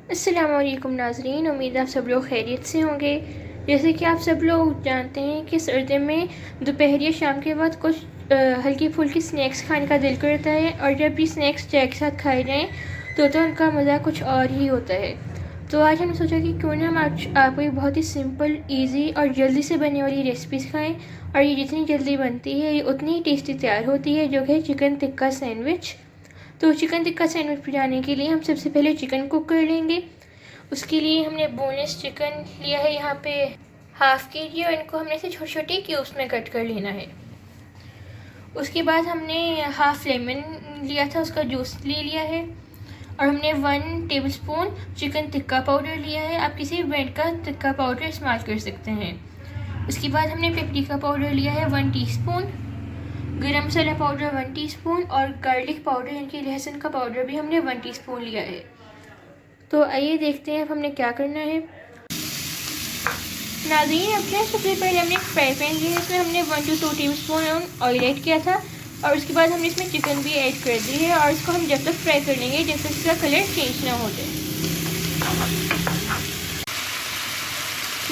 अस्सलाम वालेकुम नाज़रीन, उम्मीद आप सब लोग खैरियत से होंगे। जैसे कि आप सब लोग जानते हैं कि सर्दी में दोपहर या शाम के बाद कुछ हल्की फुल्की स्नैक्स खाने का दिल करता है, और जब भी स्नैक्स चाय के साथ खाए जाएँ तो उनका मज़ा कुछ और ही होता है। तो आज हमने सोचा कि क्यों ना हम आज आपको एक बहुत ही सिंपल, इजी और जल्दी से बनने वाली रेसिपीज़ खाएँ, और ये जितनी जल्दी बनती है ये उतनी ही टेस्टी तैयार होती है, जो है चिकन टिक्का सैंडविच। तो चिकन टिक्का सैंडविच बनाने के लिए हम सबसे पहले चिकन कुक कर लेंगे। उसके लिए हमने बोनलेस चिकन लिया है यहाँ पे हाफ़ केजी, और इनको हमने से छोटे छोटे क्यूब्स में कट कर लेना है। उसके बाद हमने हाफ़ लेमन लिया था, उसका जूस ले लिया है, और हमने 1 टेबलस्पून चिकन टिक्का पाउडर लिया है। आप किसी ब्रांड का टिक्का पाउडर इस्तेमाल कर सकते हैं। उसके बाद हमने पेपरिका पाउडर लिया है 1 टीस्पून, गरम मसाला पाउडर 1 टीस्पून, और गार्लिक पाउडर यानी कि लहसुन का पाउडर भी हमने 1 टीस्पून लिया है। तो आइए देखते हैं अब हमने क्या करना है। नाज़रीन, अब क्या सबसे पहले हमने एक फ्राई पैन लिया है, इसमें हमने 1 to 2 टेबलस्पून ऑयल ऐड किया था, और उसके बाद हमने इसमें चिकन भी ऐड कर दी है, और इसको हम जब तक फ्राई कर लेंगे जब तक इसका कलर चेंज ना हो जाए।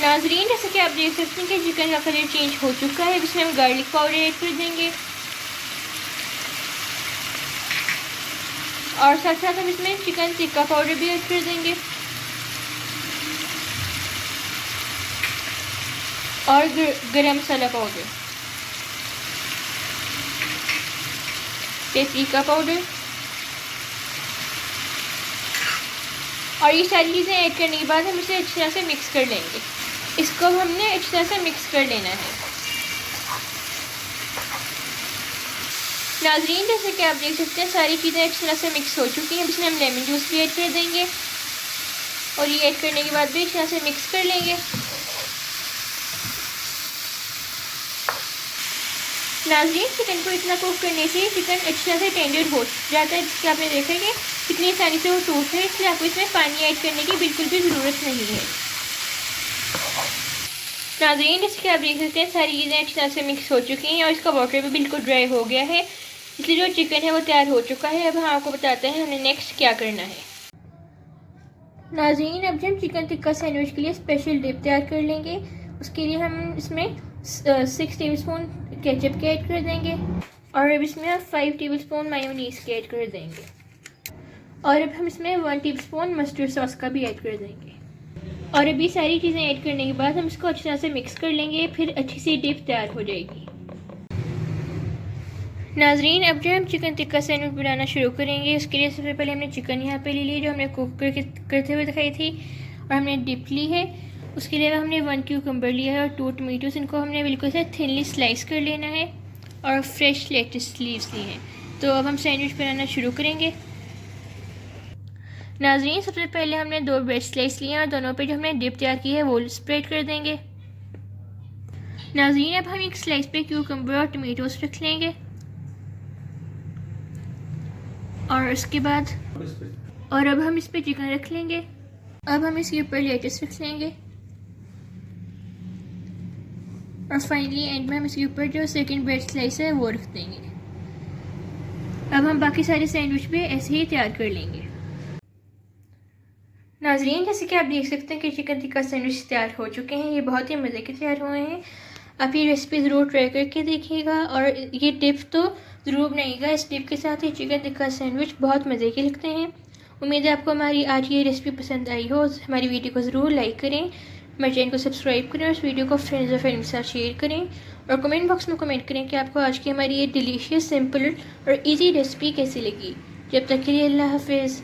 नाज़रीन, जैसे कि आप देख सकते हैं कि चिकन का कलर चेंज हो चुका है। अब इसमें हम गार्लिक पाउडर ऐड कर देंगे, और साथ साथ हम इसमें चिकन टिक्का पाउडर भी ऐड कर देंगे, और गरम मसाला पाउडर, पेपरिका पाउडर, और ये सारी चीज़ें ऐड करने के बाद हम इसे अच्छी तरह से मिक्स कर लेंगे। इसको हमने अच्छी तरह से मिक्स कर लेना है। नाज़रीन, जैसे कि आप देख सकते हैं सारी चीज़ें अच्छी तरह से मिक्स हो चुकी हैं। अब इसमें हम लेमन जूस भी ऐड कर देंगे, और ये ऐड करने के बाद भी अच्छी तरह से मिक्स कर लेंगे। नाज़रीन, चिकन को इतना कुक करने से चिकन अच्छी तरह से टेंडर हो जाता है, जिससे आपने देखा कि कितनी आसानी से वो टूट है, इसलिए आपको इसमें पानी ऐड करने की बिल्कुल भी ज़रूरत नहीं है। नाज़रीन, जैसे कि आप देख सकते हैं सारी चीज़ें अच्छी तरह से मिक्स हो चुकी हैं, और इसका वाटर भी बिल्कुल ड्राई हो गया है, इसलिए जो चिकन है वो तैयार हो चुका है। अब हम आपको बताते हैं हमें नेक्स्ट क्या करना है। नाज़रीन, अब हम चिकन टिक्का सैंडविच के लिए स्पेशल डिप तैयार कर लेंगे। उसके लिए हम इसमें 6 टेबलस्पून केचप के ऐड कर देंगे, और अब इसमें 5 टेबलस्पून मायोनीज़ के ऐड कर देंगे, और अब हम इसमें 1 टेबलस्पून मस्टर्ड सॉस का भी ऐड कर देंगे। और अभी सारी चीज़ें ऐड करने के बाद हम इसको अच्छी तरह से मिक्स कर लेंगे, फिर अच्छी सी डिप तैयार हो जाएगी। नाज़रीन, अब जो हम चिकन टिक्का सैंडविच बनाना शुरू करेंगे, उसके लिए सबसे पहले हमने चिकन यहाँ पे ले ली जो हमने कुक करते हुए दिखाई थी, और हमने डिप ली है। उसके लिए हमने 1 क्यूकम्बर लिया है और 2 टमेटोज़, इनको हमने बिल्कुल से थिनली स्लाइस कर लेना है, और फ्रेश लेटस लीव्स ली हैं। तो अब हम सैंडविच बनाना शुरू करेंगे। नाज़रीन, सबसे पहले हमने 2 ब्रेड स्लाइस लिए, और दोनों पे जो हमने डिप तैयार की है वो स्प्रेड कर देंगे। नाज़रीन, अब हम एक स्लाइस पे क्यूकम्बर और टमेटोज़ रख लेंगे, और उसके बाद अब हम इस पे चिकन रख लेंगे। अब हम इसके ऊपर लेटस रख लेंगे, और फाइनली एंड में हम इसके ऊपर जो सेकंड ब्रेड स्लाइस है वो रख देंगे। अब हम बाकी सारे सैंडविच भी ऐसे ही तैयार कर लेंगे। नाज़रीन, जैसे कि आप देख सकते हैं कि चिकन टिक्का सैंडविच तैयार हो चुके हैं। ये बहुत ही मज़े के तैयार हुए हैं। आप ये रेसिपी ज़रूर ट्राई करके देखिएगा, और ये टिप तो ज़रूर बनाइएगा। इस टिप के साथ ही चिकन टिक्का सैंडविच बहुत मज़े के लगते हैं। उम्मीद है आपको हमारी आज की ये रेसिपी पसंद आई हो। हमारी वीडियो को ज़रूर लाइक करें, हमारे चैनल को सब्सक्राइब करें, और इस वीडियो को फ्रेंड्स और फैमिली के साथ शेयर करें, और कमेंट बॉक्स में कमेंट करें कि आपको आज की हमारी ये डिलीशियस, सिंपल और ईजी रेसिपी कैसी लगी। जब तक के लिए अल्लाह हाफिज़।